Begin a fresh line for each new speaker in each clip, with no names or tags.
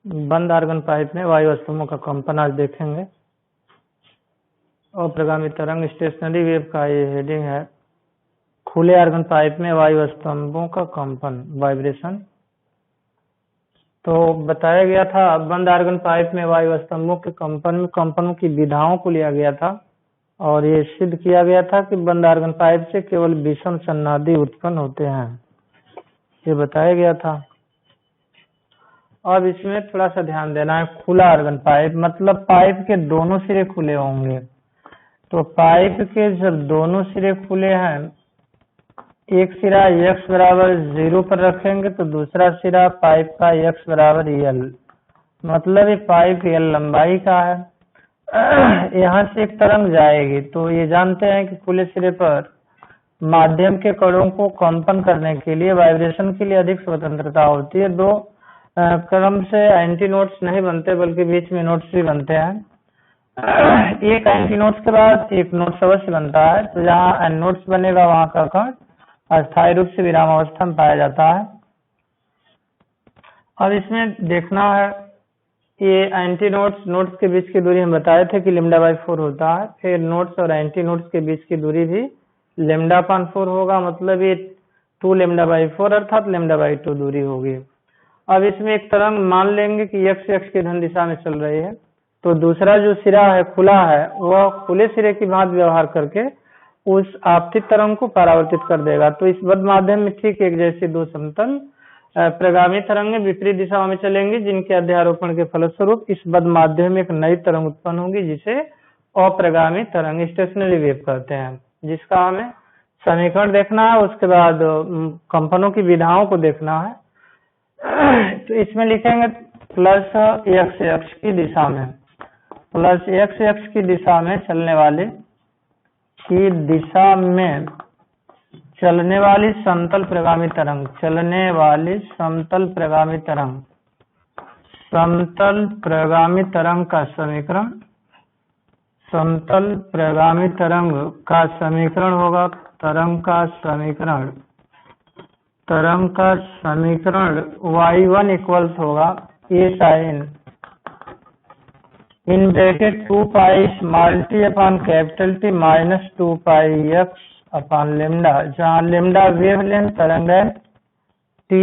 बंद argon pipe में वायु स्तंभों का कंपन आज देखेंगे। अप्रगामी तरंग स्टेशनरी वेव का ये हेडिंग है, खुले आर्गन पाइप में वायु स्तंभों का कंपन वाइब्रेशन। तो बताया गया था बंद आर्गन पाइप में वायु स्तंभों के कंपनों की विधाओं को लिया गया था और ये सिद्ध किया गया था कि बंद आर्गन पाइप से केवल विषम सन्नादी उत्पन्न होते हैं, ये बताया गया था। अब इसमें थोड़ा सा ध्यान देना है। खुला आर्गन पाइप मतलब पाइप के दोनों सिरे खुले होंगे। तो पाइप के जब दोनों सिरे खुले हैं, एक सिरा x बराबर 0 पर रखेंगे तो दूसरा सिरा पाइप का x बराबर l, मतलब ये पाइप l लंबाई का है। यहाँ से एक तरंग जाएगी तो ये जानते हैं कि खुले सिरे पर माध्यम के कणों को कंपन करने के लिए, वाइब्रेशन के लिए अधिक स्वतंत्रता होती है। दो क्रम से एंटी नोड्स नहीं बनते बल्कि बीच में नोड्स भी बनते हैं। एक एंटी नोड्स के बाद एक नोड्स अवश्य बनता है, तो जहाँ एन नोड्स बनेगा वहां का कण अस्थायी रूप से विराम अवस्था में पाया जाता है। अब इसमें देखना है, ये एंटी नोड्स के बीच की दूरी हम बताए थे कि λ/4 होता है। फिर नोड्स और एंटी नोड्स के बीच की दूरी भी λ/4 होगा, मतलब ये 2λ/4 अर्थात λ/2 दूरी होगी। अब इसमें एक तरंग मान लेंगे कि x की धन दिशा में चल रही है, तो दूसरा जो सिरा है खुला है वह खुले सिरे की भांति व्यवहार करके उस आपतित तरंग को परावर्तित कर देगा। तो इस बद्ध माध्यम में ठीक एक जैसे दो समतल प्रगामी तरंगें विपरीत दिशाओं में चलेंगी, जिनके अध्यारोपण के फलस्वरूप इस बद्ध माध्यम में एक नई तरंग उत्पन्न होगी जिसे अप्रगामी तरंग स्टेशनरी वेव कहते हैं, जिसका हमें समीकरण देखना है। उसके बाद कंपनों की विधाओं को देखना है। तो इसमें लिखेंगे प्लस x की दिशा में, प्लस x की दिशा में चलने वाले की दिशा में चलने वाली समतल प्रगामी तरंग, चलने वाली समतल प्रगामी तरंग, समतल प्रगामी तरंग का समीकरण, समतल प्रगामी तरंग का समीकरण होगा तरंग का समीकरण, तरंग का समीकरण y1 इक्वल्स होगा a sin in bracket 2 pi small t upon capital T minus 2 pi x upon lambda, जहाँ लेमडा वेवलेंथ तरंग है, t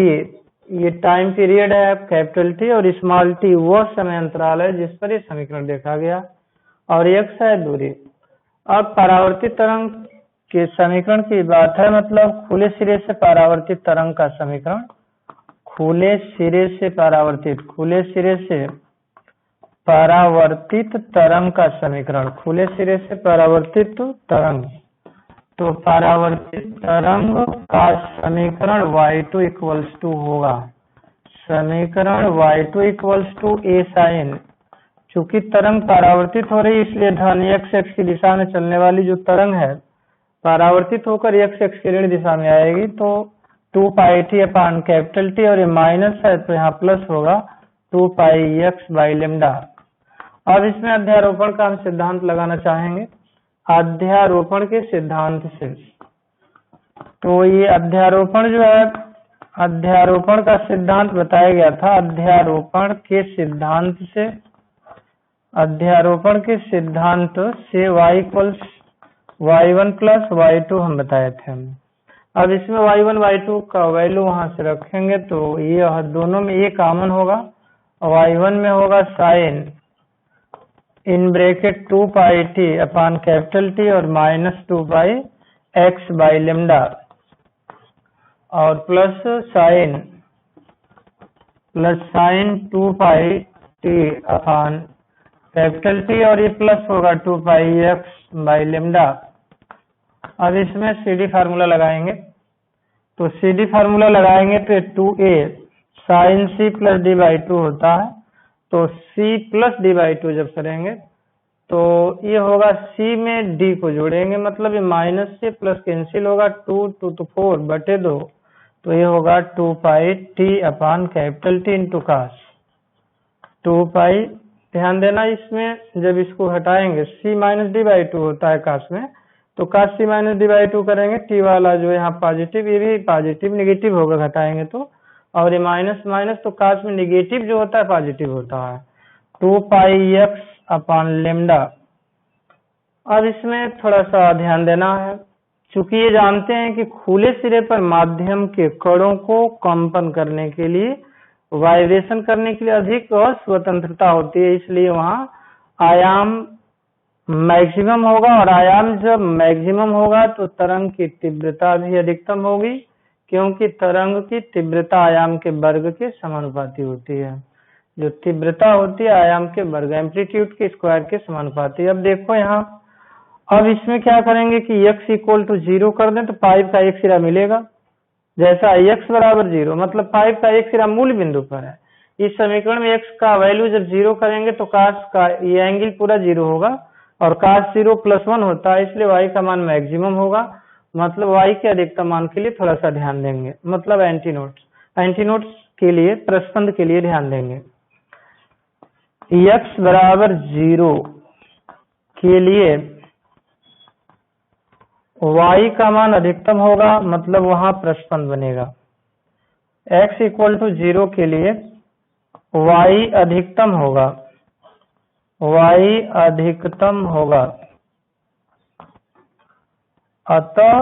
ये टाइम पीरियड है कैपिटल T और स्मॉल t वो समय अंतराल है जिस पर ये समीकरण देखा गया, और x है दूरी। अब परावर्तित तरंग के समीकरण की बात है, मतलब खुले सिरे से परावर्तित तरंग का समीकरण, खुले सिरे से परावर्तित, खुले सिरे से परावर्तित तरंग का समीकरण, खुले सिरे से परावर्तित तरंग, तो परावर्तित तरंग का समीकरण y2 इक्वल्स टू होगा, समीकरण y2 equals to a sin, चूंकि तरंग परावर्तित हो रही है इसलिए धन x की दिशा में चलने वाली जो तरंग है परावर्तित होकर x की ऋण दिशा में आएगी, तो 2 pi t upon capital T और ये माइनस है तो यहाँ प्लस होगा 2 पाई x बाई लेमडा। अब इसमें अध्यारोपण का हम सिद्धांत लगाना चाहेंगे, अध्यारोपण के सिद्धांत से। तो ये अध्यारोपण जो है, अध्यारोपण का सिद्धांत बताया गया था, अध्यारोपण के सिद्धांत से, अध्यारोपण के सिद्धांत से y equals y1 plus y2 हम बताए थे। अब इसमें y1 y2 का वैल्यू वहां से रखेंगे तो ये दोनों में ये कॉमन होगा, y1 में होगा sine in bracket 2 pi t upon capital T और minus 2 pi x by lambda, और plus sine 2 pi t upon capital T और ये प्लस होगा 2 पाई x बाई लेमडा। अब इसमें CD फार्मूला लगाएंगे, तो CD फार्मूला लगाएंगे तो 2a sine c plus d by 2 होता है, तो c प्लस d बाई 2 जब करेंगे तो ये होगा c में d को जोड़ेंगे, मतलब ये माइनस से प्लस कैंसिल होगा, 2 तो 4 बटे 2, तो ये होगा 2 pi t upon capital T into cos 2 pi. ध्यान देना इसमें जब इसको हटाएंगे c माइनस डी बाई 2 होता है कास में, तो कास c माइनस डी बाई 2 करेंगे, t वाला जो यहाँ पॉजिटिव ये भी पॉजिटिव नेगेटिव होगा घटाएंगे तो, और ये माइनस माइनस तो काश में निगेटिव जो होता है पॉजिटिव होता है, 2 पाई एक्स अपॉन लेमडा। अब इसमें थोड़ा सा ध्यान देना है, चूंकि ये जानते हैं कि खुले सिरे पर माध्यम के कणों को कंपन करने के लिए, वाइब्रेशन करने के लिए अधिक स्वतंत्रता होती है, इसलिए वहां आयाम मैक्सिमम होगा, और आयाम जब मैक्सिमम होगा तो तरंग की तीव्रता भी अधिकतम होगी, क्योंकि तरंग की तीव्रता आयाम के वर्ग के समानुपाती होती है। जो तीव्रता होती है आयाम के वर्ग, एम्पलीट्यूड के स्क्वायर के समानुपाती। अब देखो यहाँ, अब इसमें क्या करेंगे कि x इक्वल टू 0 कर दें तो 5 का एक सिरा मिलेगा। जैसा x बराबर 0 मतलब 5 का एक सिरा मूल बिंदु पर है। इस समीकरण में x का वैल्यू जब 0 करेंगे तो cos का ये एंगल पूरा 0 होगा, और cos 0 + 1 होता है, इसलिए y का मान मैक्सिमम होगा। मतलब y के अधिकतम मान के लिए थोड़ा सा ध्यान देंगे, मतलब एंटीनोड्स के लिए, प्रस्पंद के लिए ध्यान देंगे। x बराबर 0 के लिए y का मान अधिकतम होगा, मतलब वहां प्रस्पंद बनेगा। x इक्वल टू 0 के लिए y अधिकतम होगा, y अधिकतम होगा, अतः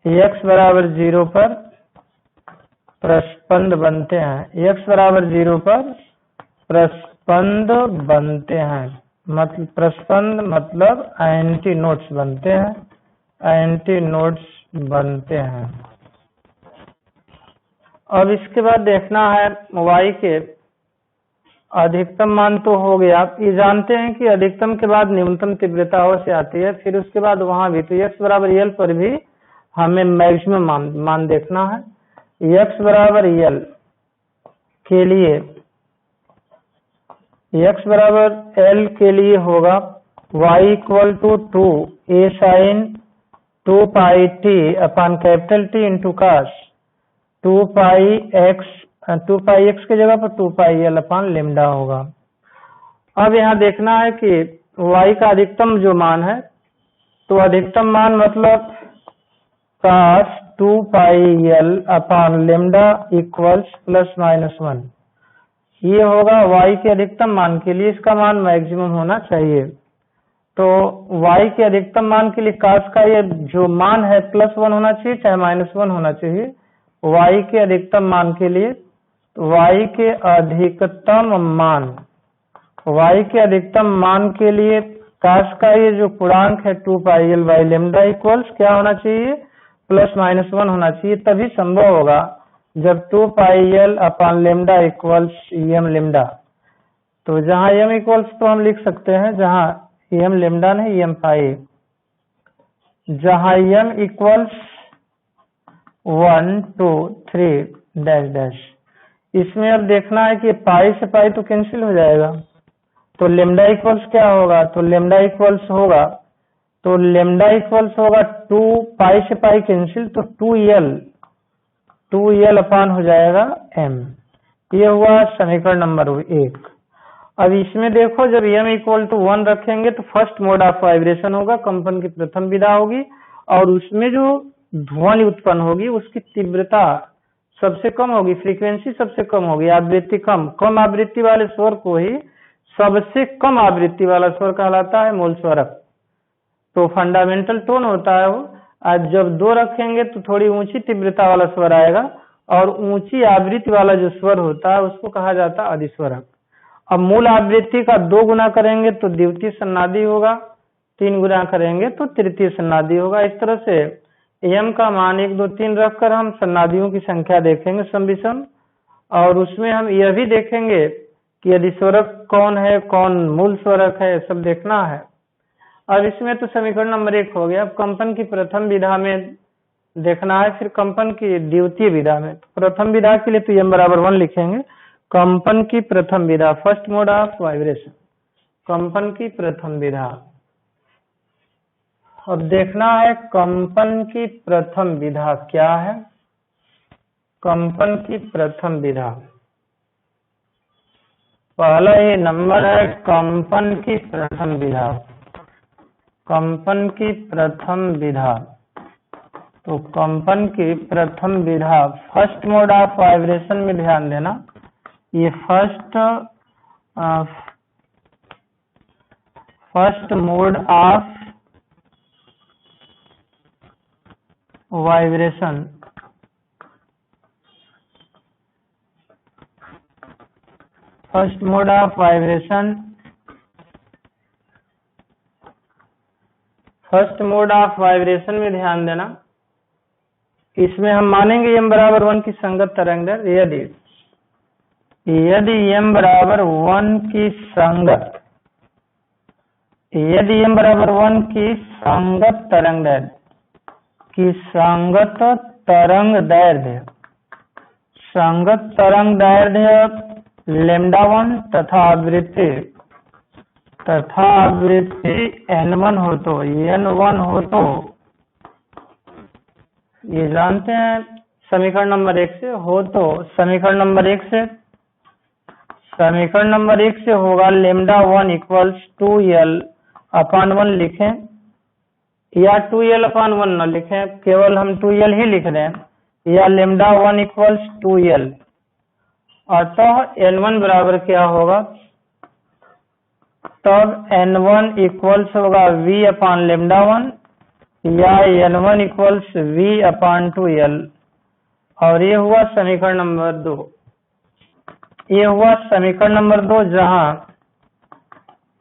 x बराबर 0 पर प्रस्पंद बनते हैं। x बराबर 0 पर प्रस्पंद बनते हैं, मतलब प्रस्पंद मतलब एंटीनोड्स बनते हैं, एंटीनोड्स बनते हैं। अब इसके बाद देखना है y के अधिकतम मान तो हो गया। आप ये जानते हैं कि अधिकतम के बाद न्यूनतम तीव्रता अवश्य आती है, फिर उसके बाद वहां भी तो x बराबर l पर भी हमें मैक्सिमम मान देखना है। x बराबर l के लिए, x बराबर l के लिए होगा y equal to 2 a sin 2 pi t upon capital T into cos 2 pi x की जगह पर 2 पाई l अपॉन लेमडा होगा। अब यहाँ देखना है कि y का अधिकतम जो मान है, तो अधिकतम मान मतलब कास 2 पाई l अपॉन लेमडा इक्वल्स ±1। ये होगा y के अधिकतम मान के लिए, इसका मान मैक्सिमम होना चाहिए। तो y के अधिकतम मान के लिए कास का ये जो मान है +1 होना चाहिए चाहे -1 होना चाहिए। y के अधिकतम मान के लिए, y के अधिकतम मान के लिए कास का ये जो पूर्णांक है 2 पाई l बाई लेमडा इक्वल्स क्या होना चाहिए, +-1 होना चाहिए। तभी संभव होगा जब 2 पाई l upon lambda equals m lambda. तो जहां m इक्वल्स तो हम लिख सकते हैं, जहां m लेमडा नहीं m पाई, जहां m इक्वल्स 1 2 3 डैश डैश। इसमें अब देखना है कि पाई से पाई तो कैंसिल हो जाएगा, तो लेमडा इक्वल्स क्या होगा, तो लेमडा इक्वल्स होगा 2 पाई से पाई कैंसिल, तो 2l अपान हो जाएगा m। ये हुआ समीकरण नंबर 1। अब इसमें देखो जब m इक्वल टू 1 रखेंगे तो फर्स्ट मोड ऑफ वाइब्रेशन होगा, कंपन की प्रथम विधा होगी, और उसमें जो ध्वनि उत्पन्न होगी उसकी तीव्रता सबसे कम होगी, फ्रीक्वेंसी सबसे कम होगी, आवृत्ति कम आवृत्ति वाले स्वर को ही सबसे कम आवृत्ति वाला स्वर कहलाता है मूल स्वरक। तो फंडामेंटल टोन होता है वो। आज जब 2 रखेंगे तो थोड़ी ऊंची तीव्रता वाला स्वर आएगा, और ऊंची आवृत्ति वाला जो स्वर होता है उसको कहा जाता है अधिस्वरक। अब मूल आवृत्ति का 2 गुना करेंगे तो द्वितीय सन्नादी होगा, 3 गुना करेंगे तो तृतीय सन्नादी होगा। इस तरह से m का मान 1 2 3 रखकर हम सन्नादियों की संख्या देखेंगे सम विषम, और उसमें हम यह भी देखेंगे कि अधिस्वरक कौन है कौन मूल स्वरक है, सब देखना है। अब इसमें तो समीकरण नंबर 1 हो गया। अब कंपन की प्रथम विधा में देखना है, फिर कंपन की द्वितीय विधा में। प्रथम विधा के लिए तो m बराबर 1 लिखेंगे। कंपन की प्रथम विधा, फर्स्ट मोड ऑफ वाइब्रेशन, कंपन की प्रथम विधा। अब देखना है कंपन की प्रथम विधा क्या है। कंपन की प्रथम विधा, पहला ये नंबर है कंपन की प्रथम विधा। कंपन की प्रथम विधा तो कंपन की प्रथम विधा फर्स्ट मोड ऑफ वाइब्रेशन में ध्यान देना, ये first mode of vibration, first mode of vibration, first mode of vibration में ध्यान देना, इसमें हम मानेंगे m बराबर 1 की संगत तरंग दैर्ध्य। यदि m बराबर 1 की संगत, यदि m बराबर 1 की संगत तरंग दैर्ध्य, की संगत तरंग दैर्ध्य, संगत तरंग दैर्ध्य λ1 तथा आवृत्ति n1 हो तो n1 हो तो, ये जानते हैं समीकरण नंबर 1 से, हो तो समीकरण नंबर 1 से, समीकरण नंबर 1 से होगा λ1 इक्वल्स 2l/1 लिखें, या 2l/1 न लिखें, केवल हम 2l ही लिख रहे हैं, या λ1 इक्वल्स 2l। अतः n1 बराबर क्या होगा, तब n1 इक्वल्स होगा v/λ1 या n1 इक्वल्स v/2l। और ये हुआ समीकरण नंबर 2, ये हुआ समीकरण नंबर 2 जहां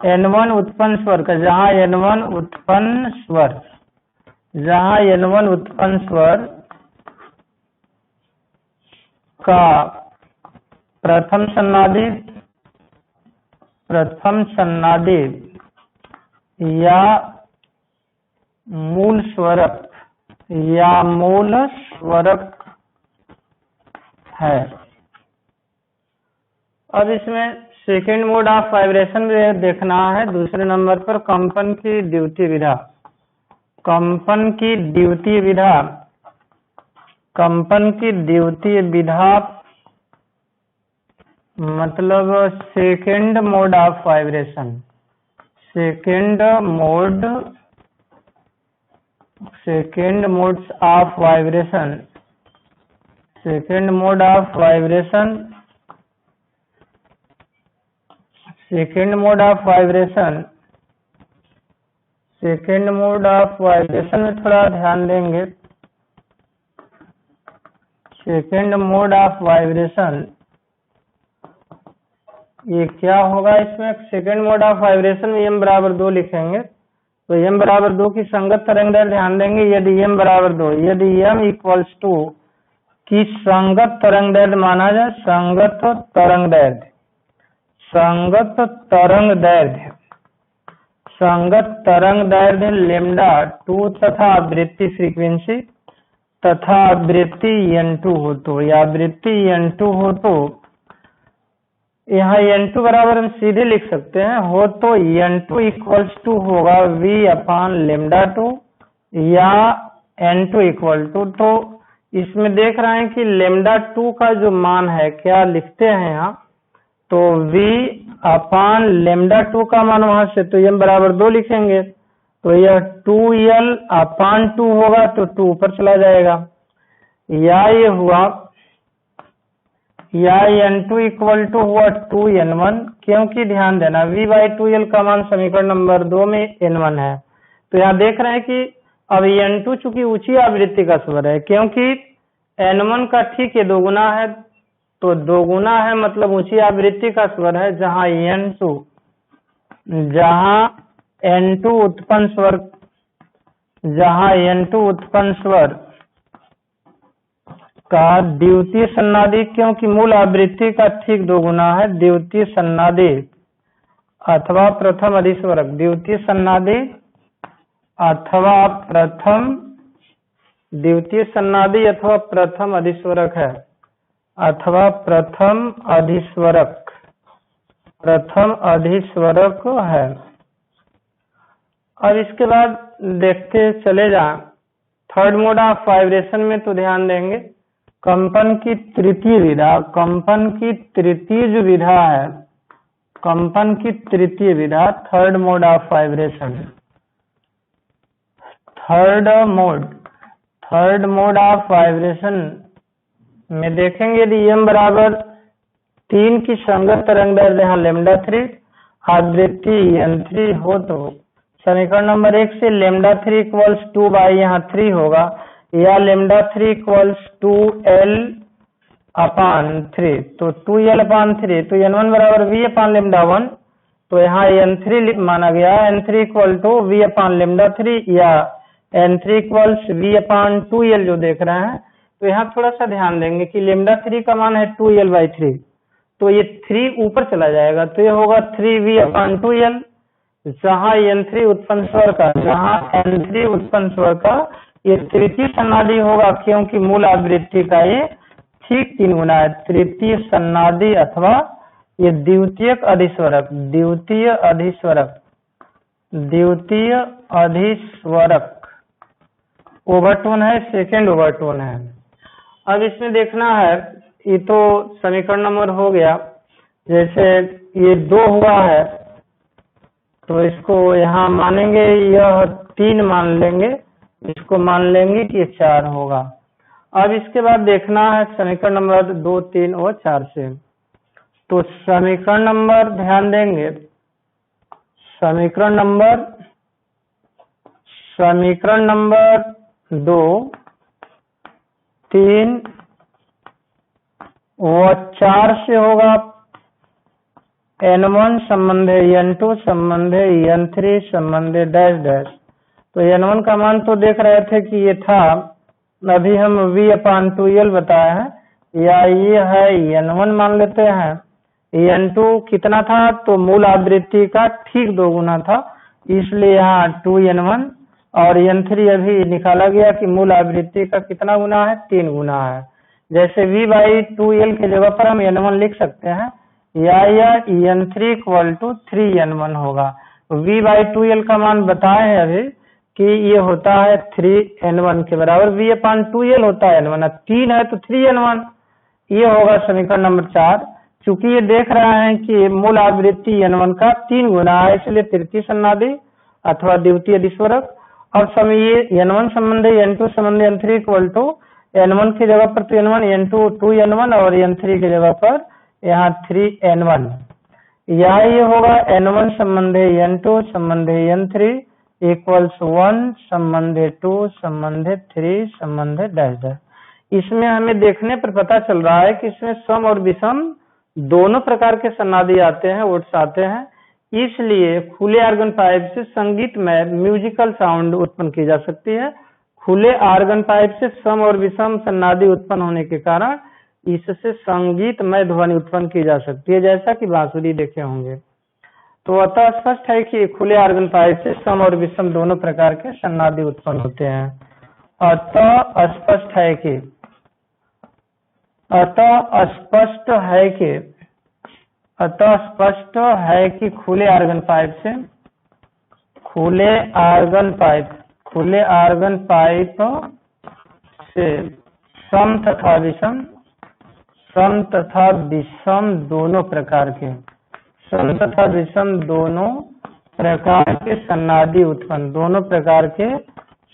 n1 उत्पन्न स्वर का, जहां n1 उत्पन्न स्वर, जहां n1 उत्पन्न स्वर का प्रथम सन्नादी या मूल स्वरक है। अब इसमें सेकेंड मोड ऑफ वाइब्रेशन में देखना है, दूसरे नंबर पर कंपन की द्वितीय विधा, कंपन की द्वितीय विधा, कंपन की द्वितीय विधा मतलब second mode of vibration, second modes of vibration, second mode of vibration, second mode of vibration, second mode of vibration में थोड़ा ध्यान देंगे। सेकेंड मोड ऑफ वाइब्रेशन ये क्या होगा, इसमें सेकेंड मोड ऑफ वाइब्रेशन में m बराबर 2 लिखेंगे, तो m बराबर 2 की संगत तरंग दैर्ध्य ध्यान देंगे। यदि m बराबर 2, यदि m इक्वल्स टू की संगत तरंग दैर्ध्य माना जाए, संगत तरंग दैर्ध्य, संगत तरंग दैर्ध्य, संगत तरंग दैर्ध्य λ2 तथा आवृत्ति फ्रीक्वेंसी तथा आवृत्ति n2 हो तो, या आवृत्ति n2 हो तो, यहाँ n2 बराबर हम सीधे लिख सकते हैं, हो तो n2 इक्वल्स टू होगा v/λ2 या n2 इक्वल टू, तो इसमें देख रहे हैं कि λ2 का जो मान है, क्या लिखते हैं यहाँ, तो v/λ2 का मान वहां से, तो m बराबर 2 लिखेंगे, तो यह 2l/2 होगा, तो 2 ऊपर चला जाएगा, या ये हुआ, या n2 इक्वल टू हुआ 2n1, क्योंकि ध्यान देना v/2l का मान समीकरण नंबर 2 में n1 है। तो यहाँ देख रहे हैं कि अब n2 चूंकि ऊंची आवृत्ति का स्वर है, क्योंकि n1 का ठीक ये दोगुना है, तो दोगुना है मतलब ऊंची आवृत्ति का स्वर है, जहां n2 उत्पन्न स्वर, जहां n2 उत्पन्न स्वर का द्वितीय सन्नादी, क्योंकि मूल आवृत्ति का ठीक दोगुना है, द्वितीय सन्नादी अथवा प्रथम अधिस्वरक, द्वितीय सन्नादी अथवा प्रथम, द्वितीय सन्नादी अथवा प्रथम अधिस्वरक है, अथवा प्रथम अधिस्वरक, प्रथम अधिस्वरक है। अब इसके बाद देखते चले जाएं थर्ड मोड ऑफ वाइब्रेशन में, तो ध्यान देंगे कंपन की तृतीय विधा, कंपन की तृतीय जो विधा है, कंपन की तृतीय विधा, third mode of vibration, third third mode of vibration में देखेंगे यदि m बराबर 3 की संगत तरंग दैर्ध्य यहाँ λ3 आवृत्ति n3 हो तो समीकरण नंबर 1 से λ3 इक्वल्स 2 बाई यहाँ 3 होगा या λ3 इक्वल्स 2l अपान 3 तो 2l अपान 3 तो n1 बराबर v अपान λ1 तो यहाँ n3 माना गया n3 इक्वल टू v अपान λ3 या n3 इक्वल्स v अपान 2l जो देख रहे हैं। तो यहाँ थोड़ा सा ध्यान देंगे कि λ3 का मान है 2l/3 तो ये 3 ऊपर चला जाएगा तो ये होगा 3v अपान 2l जहाँ n3 उत्पन्न स्वर का जहाँ n3 उत्पन्न स्वर का ये तृतीय सन्नादी होगा क्योंकि मूल आवृत्ति का ये ठीक 3 गुना है। तृतीय सन्नादी अथवा ये द्वितीयक अधिस्वरक द्वितीय अधिस्वरक ओवरटोन है सेकेंड ओवरटोन है। अब इसमें देखना है ये तो समीकरण नंबर हो गया जैसे ये 2 हुआ है तो इसको यहाँ मानेंगे यह 3 मान लेंगे इसको मान लेंगे कि ये 4 होगा। अब इसके बाद देखना है समीकरण नंबर 2 3 और 4 से तो समीकरण नंबर ध्यान देंगे समीकरण नंबर 2 3 और 4 से होगा n1 संबंधे n2 संबंधे n3 संबंधे dash dash. तो n1 का मान तो देख रहे थे कि ये था अभी हम v अपान 2l बताए हैं या ये है n1 मान लेते हैं n2 कितना था तो मूल आवृत्ति का ठीक 2 गुना था इसलिए यहाँ 2n1 और n3 अभी निकाला गया कि मूल आवृत्ति का कितना गुना है 3 गुना है। जैसे v/2l के जगह पर हम n1 लिख सकते हैं या n3 इक्वल टू 3n1 होगा। v/2l का मान बताए हैं अभी कि ये होता है 3n1 के बराबर v अपान 2l होता है n1 3 है तो 3n1 ये होगा समीकरण नंबर 4। चूंकि ये देख रहे हैं कि मूल आवृत्ति n1 का 3 गुना है इसलिए तृतीय सन्नादी अथवा द्वितीय अधिस्वरक। अब समय ये n1 संबंधी n2 संबंधी n3 इक्वल टू n1 की जगह पर तो n1 n2 2n1 और n3 की जगह पर यहाँ 3n1 या ये होगा n1 संबंधी n2 संबंधी n3 इक्वल्स 1 संबंधी 2 संबंधी 3 संबंधी डैश डैश। इसमें हमें देखने पर पता चल रहा है कि इसमें सम और विषम दोनों प्रकार के सन्नादी आते हैं ओट्स आते हैं इसलिए खुले आर्गन पाइप से संगीत में म्यूजिकल साउंड उत्पन्न की जा सकती है। खुले आर्गन पाइप से सम और विषम सन्नादी उत्पन्न होने के कारण इससे संगीतमय ध्वनि उत्पन्न की जा सकती है जैसा कि बांसुरी देखे होंगे। तो अतः स्पष्ट है कि खुले आर्गन पाइप से सम और विषम दोनों प्रकार के सन्नादी उत्पन्न होते हैं। अतः स्पष्ट है कि खुले आर्गन पाइप से सम तथा विषम दोनों प्रकार के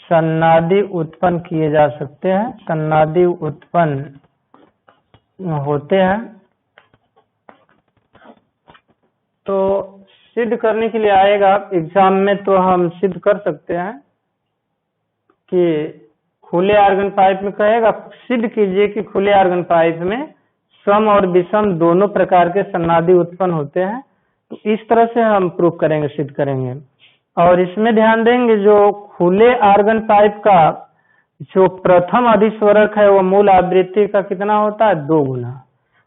सन्नादी उत्पन्न किए जा सकते हैं सन्नादी उत्पन्न होते हैं। तो सिद्ध करने के लिए आएगा एग्जाम में तो हम सिद्ध कर सकते हैं कि खुले आर्गन पाइप में कहेगा सिद्ध कीजिए कि खुले आर्गन पाइप में सम और विषम दोनों प्रकार के सन्नादी उत्पन्न होते हैं। तो इस तरह से हम प्रूव करेंगे सिद्ध करेंगे। और इसमें ध्यान देंगे जो खुले आर्गन पाइप का जो प्रथम अधिस्वरक है वो मूल आवृत्ति का कितना होता है 2 गुना।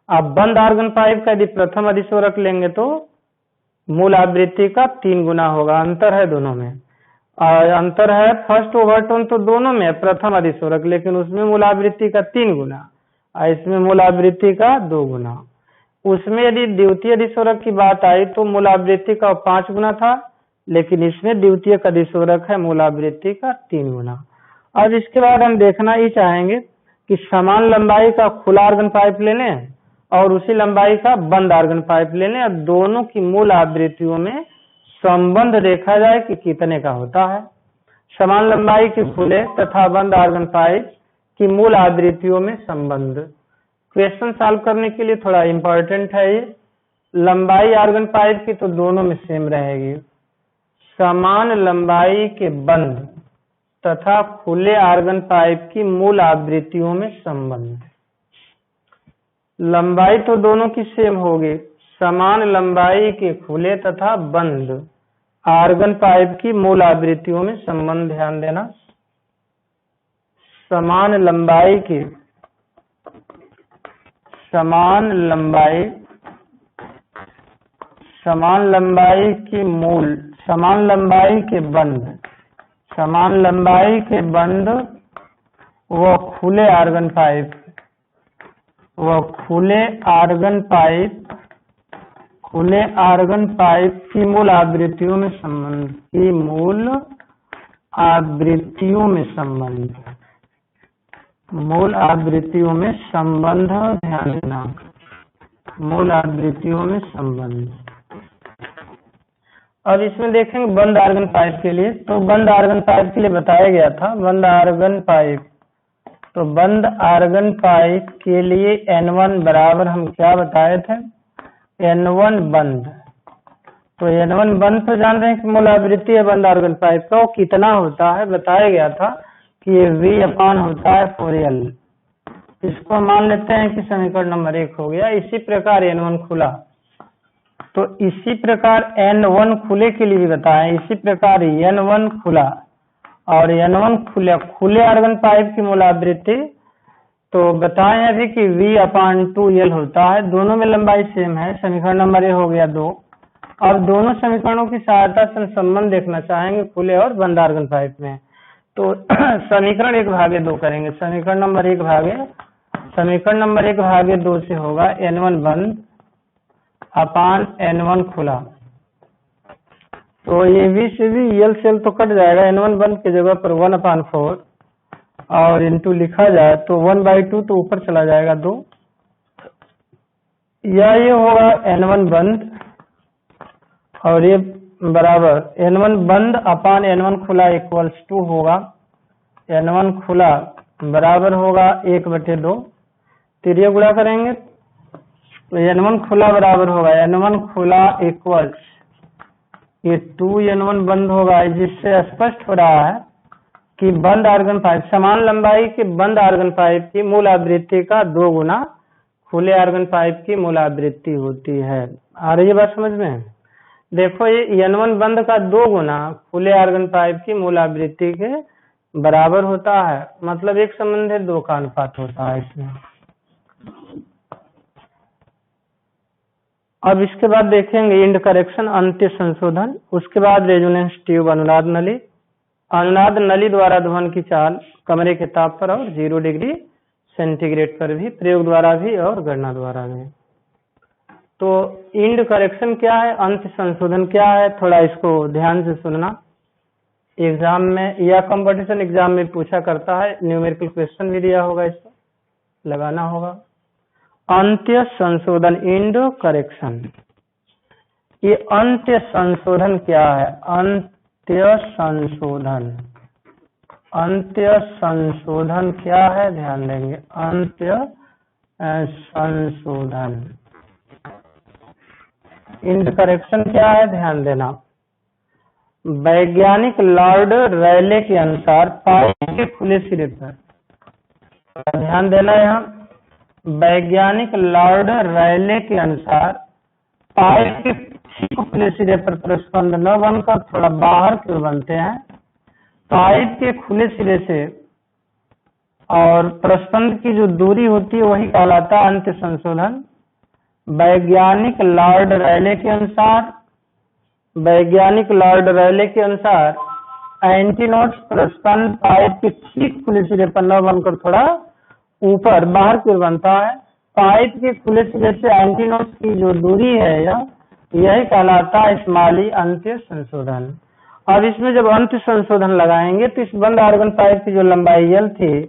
अब बंद आर्गन पाइप का यदि प्रथम अधिस्वरक लेंगे तो मूल आवृत्ति का 3 गुना होगा। अंतर है दोनों में और अंतर है फर्स्ट ओवरटोन तो दोनों में प्रथम अधिस्वरक लेकिन उसमें मूल आवृत्ति का 3 गुना और इसमें मूल आवृत्ति का 2 गुना। उसमें यदि द्वितीय अधिस्वरक की बात आई तो मूल आवृत्ति का 5 गुना था लेकिन इसमें द्वितीय अधिस्वरक है मूल आवृत्ति का 3 गुना। अब इसके बाद हम देखना ही चाहेंगे कि समान लंबाई का खुला आर्गन पाइप ले लें और उसी लंबाई का बंद आर्गन पाइप ले लें और दोनों की मूल आवृत्तियों में संबंध देखा जाए कि कितने का होता है। समान लंबाई के खुले तथा बंद आर्गन पाइप की मूल आवृत्तियों में संबंध। क्वेश्चन सॉल्व करने के लिए थोड़ा इम्पोर्टेंट है ये। लंबाई आर्गन पाइप की तो दोनों में सेम रहेगी। समान लंबाई के बंद तथा खुले आर्गन पाइप की मूल आवृत्तियों में संबंध। लंबाई तो दोनों की सेम होगी। समान लंबाई के खुले तथा बंद आर्गन पाइप की मूल आवृत्तियों में संबंध, ध्यान देना। समान लंबाई के समान लंबाई की मूल, समान लंबाई के बंद, समान लंबाई के बंद व खुले आर्गन पाइप, खुले आर्गन पाइप की मूल आवृत्तियों में संबंध, की मूल आवृत्तियों में संबंध, मूल आवृत्तियों में संबंध, ध्यान देना, मूल आवृत्तियों में संबंध। अब इसमें देखेंगे बंद आर्गन पाइप के लिए। तो बंद आर्गन पाइप के लिए बताया गया था बंद आर्गन पाइप। तो बंद आर्गन पाइप के लिए N1 बराबर हम क्या बताए थे, N1 बंद। तो N1 बंद तो जान रहे हैं कि मूल आवृत्ति है बंद आर्गन पाइप का, वो कितना होता है बताया गया था कि ये V अपान होता है 4L। इसको मान लेते हैं कि समीकरण नंबर 1 हो गया। इसी प्रकार N1 खुला, तो इसी प्रकार N1 खुले के लिए भी बताएं। इसी प्रकार N1 खुला और N1 खुले आर्गन पाइप की मूल आवृत्ति तो बताएं अभी कि V अपान 2L होता है। दोनों में लंबाई सेम है। समीकरण नंबर 1 हो गया 2। अब दोनों समीकरणों की सहायता से संबंध देखना चाहेंगे खुले और बंद आर्गन पाइप में। तो समीकरण 1/2 करेंगे। समीकरण नंबर 1/2 से होगा N1 बंद अपान N1 खुला। तो ये V से भी L से L तो कट जाएगा। N1 बंद की जगह पर 1/4 और इंटू लिखा जाए तो 1/2 तो ऊपर चला जाएगा 2, या ये होगा N1 बंद और ये बराबर N1 बंद अपान N1 खुला इक्वल्स टू होगा N1 खुला बराबर होगा 1/2। तिरिया गुणा करेंगे तो N1 खुला बराबर होगा N1 खुला इक्वल्स ये 2N1 बंद होगा। जिससे स्पष्ट हो रहा है कि बंद आर्गन पाइप, समान लंबाई के बंद आर्गन पाइप की मूल आवृत्ति का 2 गुना खुले आर्गन पाइप की मूल आवृत्ति होती है। आ रही है बात समझ में? देखो ये N1 बंद का 2 गुना खुले आर्गन पाइप की मूल आवृत्ति के बराबर होता है। मतलब एक संबंध है 2 का अनुपात होता है इसमें। अब इसके बाद देखेंगे इंड करेक्शन, अंत्य संशोधन। उसके बाद रेजोनेंस ट्यूब, अनुनाद नली। अनुनाद नली द्वारा ध्वनि की चाल कमरे के ताप पर और 0 डिग्री सेंटीग्रेड पर भी, प्रयोग द्वारा भी और गणना द्वारा भी। तो इंड करेक्शन क्या है, अंत्य संशोधन क्या है, थोड़ा इसको ध्यान से सुनना। एग्जाम में या कंपटीशन एग्जाम में पूछा करता है, न्यूमेरिकल क्वेश्चन भी दिया होगा, इसको लगाना होगा। अंत्य संशोधन, इंड करेक्शन। ये अंत्य संशोधन क्या है? अंत्य संशोधन क्या है, ध्यान देंगे। अंत्य संशोधन, इंड करेक्शन क्या है, ध्यान देना। वैज्ञानिक लॉर्ड रैले के अनुसार पाइप के खुले सिरे पर, ध्यान देना यहाँ, वैज्ञानिक लॉर्ड रैले के अनुसार पाइप के खुले सिरे पर प्रस्पंद न बनकर थोड़ा बाहर की ओर बनते हैं। पाइप के खुले सिरे से और प्रस्पंद की जो दूरी होती है वही कहलाता है अंत्य संशोधन। वैज्ञानिक लॉर्ड रैले के अनुसार एंटीनोड्स प्रस्पंद पाइप के ठीक खुले सिरे पर न बनकर थोड़ा ऊपर बाहर की ओर बनता है। पाइप के खुले सिरे से एंटीनोड्स की जो दूरी है यही कहलाता है इस्माली अंत्य संशोधन। अब इसमें जब अंत्य संशोधन लगाएंगे तो इस बंद आर्गन पाइप की जो लंबाई L थी,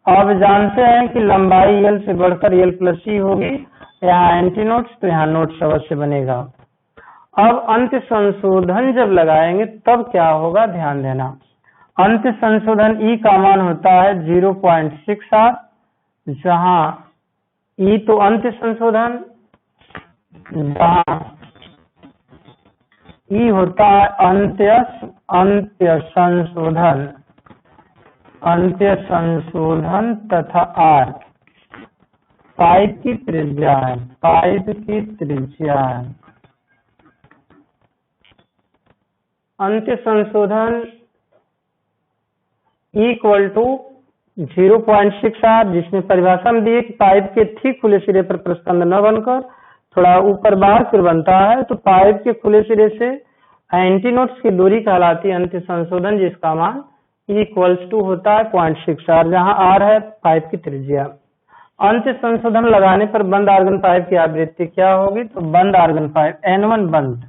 अब जानते हैं कि लंबाई L से बढ़कर L+C होगी। यहाँ एंटीनोड्स तो यहाँ नोड्स अवश्य बनेगा। अब अंत्य संशोधन जब लगाएंगे तब क्या होगा, ध्यान देना। अंत्य संशोधन ई का मान होता है 0.68, जहां ई तो अंत्य संशोधन, जहां ई होता है अंत्य संशोधन तथा आर पाइप की त्रिज्या है, अंत्य संशोधन इक्वल टू 0.68, जिसमें परिभाषा में दिए कि पाइप के ठीक खुले सिरे पर प्रस्पंद न बनकर थोड़ा ऊपर बाहर की ओर बनता है, तो पाइप के खुले सिरे से एंटीनोड्स की दूरी कहलाती है अंत्य संशोधन, जिसका मान इक्वल्स टू होता है 0.68, जहां आर है पाइप की त्रिज्या। अंत्य संशोधन लगाने पर बंद आर्गन पाइप की आवृत्ति क्या होगी? तो बंद आर्गन पाइप N1 बंद,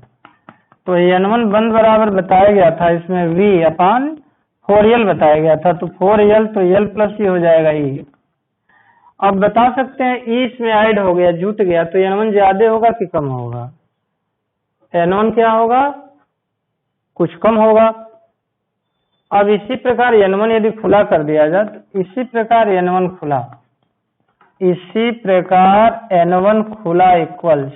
तो N1 बंद बराबर बताया गया था, इसमें V/4L बताया गया था, तो 4L तो L प्लस ही हो जाएगा E। अब बता सकते हैं E इसमें ऐड हो गया, जुट गया, तो N1 ज्यादा होगा कि कम होगा? N1 क्या होगा? कुछ कम होगा। अब इसी प्रकार N1 यदि खुला कर दिया जाए, तो इसी प्रकार N1 खुला इक्वल्स,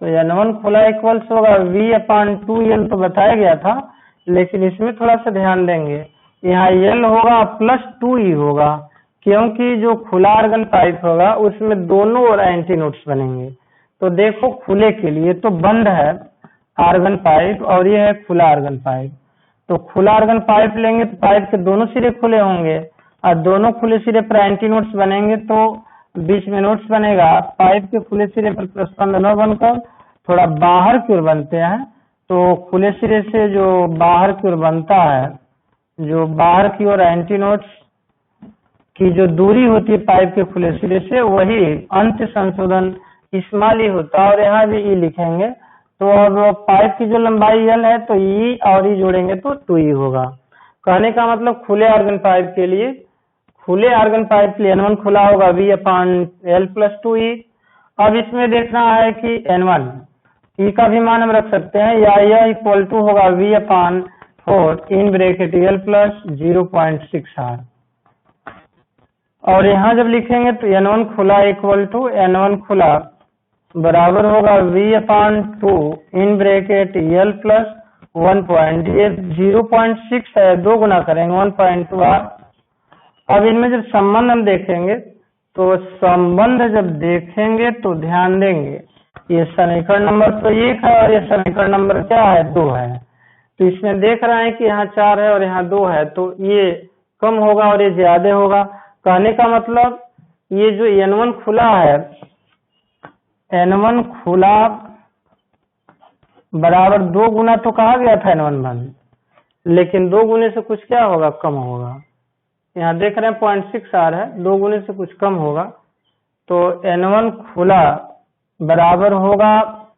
तो N1 खुला इक्वल्स होगा V/2L, तो बताया गया था, लेकिन इसमें थोड़ा सा ध्यान देंगे, यहाँ L होगा प्लस 2E होगा, क्योंकि जो खुला आर्गन पाइप होगा उसमें दोनों ओर एंटीनोड्स बनेंगे। तो देखो खुले के लिए तो बंद है आर्गन पाइप और ये है खुला आर्गन पाइप, तो खुला आर्गन पाइप लेंगे तो पाइप के दोनों सिरे खुले होंगे और दोनों खुले सिरे पर एंटीनोड्स बनेंगे, तो बीच में नोड्स बनेगा। पाइप के खुले सिरे पर प्रस्पंद न बनकर थोड़ा बाहर की ओर बनते हैं, तो खुले सिरे से जो बाहर की ओर बनता है, जो बाहर की ओर एंटीनोड्स की जो दूरी होती है पाइप के खुले सिरे से, वही अंत्य संशोधन स्मॉल ई होता है, और यहाँ भी ई लिखेंगे। तो अब पाइप की जो लंबाई L है, तो ई और ई जोड़ेंगे तो 2E होगा। कहने का मतलब खुले आर्गन पाइप के लिए N1 खुला होगा V/L प्लस 2E। अब इसमें देखना है कि N1 E का भी मान हम रख सकते हैं, या यह इक्वल टू होगा V/4 in bracket L plus 0.6R, और यहाँ जब लिखेंगे तो N1 खुला इक्वल टू N1 खुला बराबर होगा V/2 in bracket L plus 1. ये 0.6 है, 2 गुना करेंगे 1.2R। अब इनमें जब संबंध हम देखेंगे, तो संबंध जब देखेंगे तो ध्यान देंगे, ये समीकरण नंबर तो 1 है और ये समीकरण नंबर क्या है? 2 है। तो इसमें देख रहे हैं कि यहाँ 4 है और यहाँ 2 है, तो ये कम होगा और ये ज्यादा होगा। कहने का मतलब ये जो N1 खुला है, N1 खुला बराबर 2 गुना तो कहा गया था N1 बंद, लेकिन 2 गुने से कुछ क्या होगा? कम होगा। यहाँ देख रहे हैं 0.6R है, 2 गुने से कुछ कम होगा, तो N1 खुला बराबर होगा,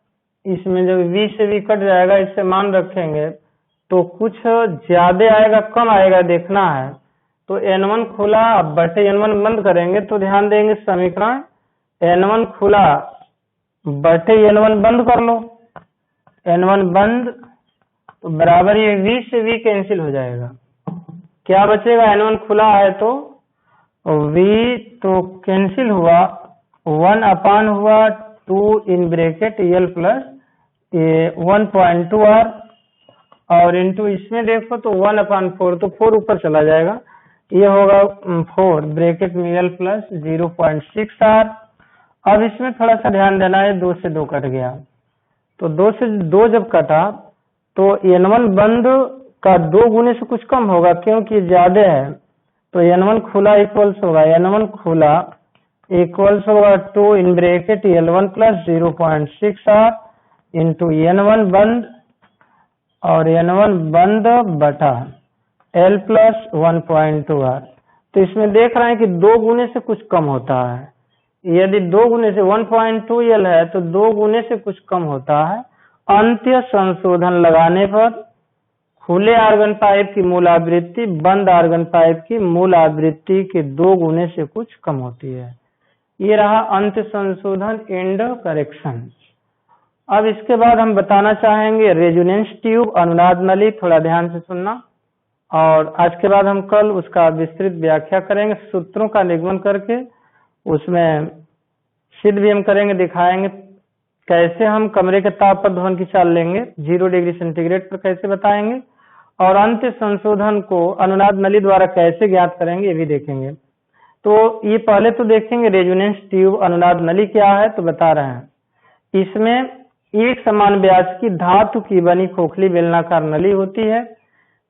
इसमें जब V से V कट जाएगा, इससे मान रखेंगे तो कुछ ज्यादा आएगा कम आएगा देखना है। तो N1 खुला बटे N1 बंद करेंगे, तो ध्यान देंगे समीकरण N1 खुला बटे N1 बंद कर लो, N1 बंद तो बराबर ये V से V कैंसिल हो जाएगा, क्या बचेगा? N1 खुला है तो V तो कैंसिल हुआ, 1 हुआ 2 in bracket L plus 1.2R, और इनटू इसमें देखो तो 1/4, तो 4 ऊपर चला जाएगा, ये होगा 4 ब्रैकेट में L प्लस 0.6R। अब इसमें थोड़ा सा ध्यान देना है, 2 से 2 कट गया, तो 2 से 2 जब कटा तो N1 बंद का 2 गुने से कुछ कम होगा, क्योंकि ज्यादा है, तो N1 खुला इक्वल्स होगा N1 खुला इक्वल्स होगा 2 in bracket L1 plus 0.6R into N1 बंद और N1 बंद बटा L प्लस 1.2R। तो इसमें देख रहे हैं कि 2 गुने से कुछ कम होता है, यदि 2 गुने से 1.2L है तो 2 गुने से कुछ कम होता है। अंत्य संशोधन लगाने पर खुले आर्गन पाइप की मूल आवृत्ति बंद आर्गन पाइप की मूल आवृत्ति के 2 गुने से कुछ कम होती है। ये रहा अंत्य संशोधन एंड करेक्शन। अब इसके बाद हम बताना चाहेंगे रेजोनेंस ट्यूब अनुनाद नली, थोड़ा ध्यान से सुनना। और आज के बाद हम कल उसका विस्तृत व्याख्या करेंगे, सूत्रों का निगमन करके उसमें सिद्ध भी हम करेंगे, दिखाएंगे कैसे हम कमरे के ताप पर ध्वनि की चाल लेंगे, 0 डिग्री सेंटीग्रेड पर कैसे बताएंगे, और अंत संशोधन को अनुनाद नली द्वारा कैसे ज्ञात करेंगे ये भी देखेंगे। तो ये पहले तो देखेंगे रेजोनेंस ट्यूब अनुनाद नली क्या है, तो बता रहे हैं इसमें एक समान व्यास की धातु की बनी खोखली बेलनाकार नली होती है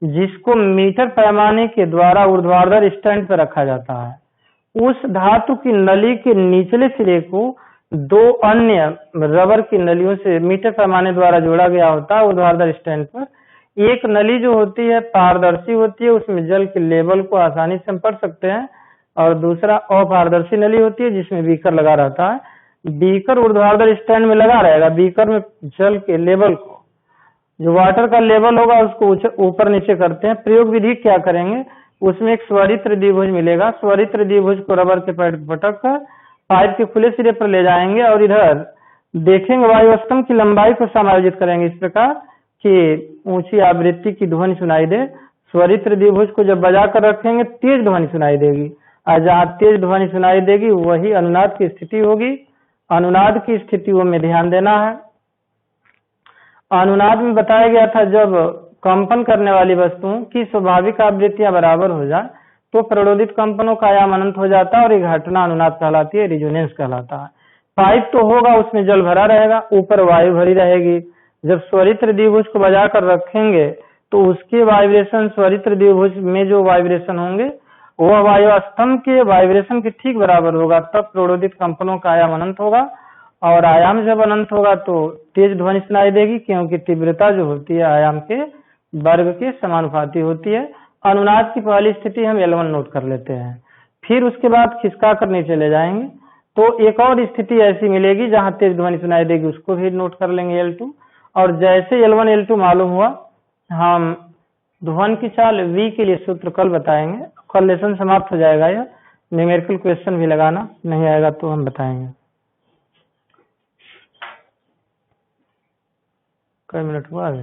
जिसको मीटर पैमाने के द्वारा ऊर्ध्वाधर स्टैंड पर रखा जाता है। उस धातु की नली के निचले सिरे को 2 अन्य रबर की नलियों से मीटर पैमाने द्वारा जोड़ा गया होता है ऊर्ध्वाधर स्टैंड पर। एक नली जो होती है पारदर्शी होती है, उसमें जल के लेवल को आसानी से हम पढ़ सकते हैं, और दूसरा अपारदर्शी नली होती है जिसमें बीकर लगा रहता है। बीकर ऊर्ध्वाधर स्टैंड में लगा रहेगा, बीकर में जल के लेवल को, जो वाटर का लेवल होगा उसको ऊपर नीचे करते हैं। प्रयोग विधि क्या करेंगे, उसमें एक स्वरित्र द्विभुज मिलेगा, स्वरित्र द्विभुज को रबर के पैड पटक कर पाइप के खुले सिरे पर ले जाएंगे और इधर देखेंगे वायु स्तंभ की लंबाई को समायोजित करेंगे इस प्रकार कि ऊंची आवृत्ति की ध्वनि सुनाई दे। स्वरित्र द्विभुज को जब बजा कर रखेंगे तेज ध्वनि सुनाई देगी, और जहाँ तेज ध्वनि सुनाई देगी वही अनुनाद की स्थिति होगी। अनुनाद की स्थितियों में ध्यान देना है। अनुनाद में बताया गया था जब कंपन करने वाली वस्तुओं की स्वाभाविक आवृत्तियां बराबर हो जाए तो प्रणोदित कंपनों का आयाम अनंत हो जाता है और ये घटना अनुनाद कहलाती है, रिजोनेंस कहलाता है। पाइप तो होगा उसमें जल भरा रहेगा, ऊपर वायु भरी रहेगी। जब स्वरित्र द्विभुज को बजा कर रखेंगे तो उसके वाइब्रेशन स्वरित्र द्विभुज में जो वाइब्रेशन होंगे वह वायु स्तंभ के वाइब्रेशन के ठीक बराबर होगा, तब प्रणोदित कंपनों का आयाम अनंत होगा। और आयाम जब अनंत होगा तो तेज ध्वनि सुनाई देगी क्योंकि तीव्रता जो होती है आयाम के वर्ग के समानुपाती होती है। अनुनाद की पहली स्थिति हम L1 नोट कर लेते हैं, फिर उसके बाद खिसका कर नीचे ले जाएंगे तो एक और स्थिति ऐसी मिलेगी जहां तेज ध्वनि सुनाई देगी, उसको भी नोट कर लेंगे L2। और जैसे L1 L2 मालूम हुआ, हम ध्वनि की चाल V के लिए सूत्र कल बताएंगे। कल लेसन समाप्त हो जाएगा, यह न्यूमेरिकल क्वेश्चन भी लगाना, नहीं आएगा तो हम बताएंगे। कई मिनट हुआ है?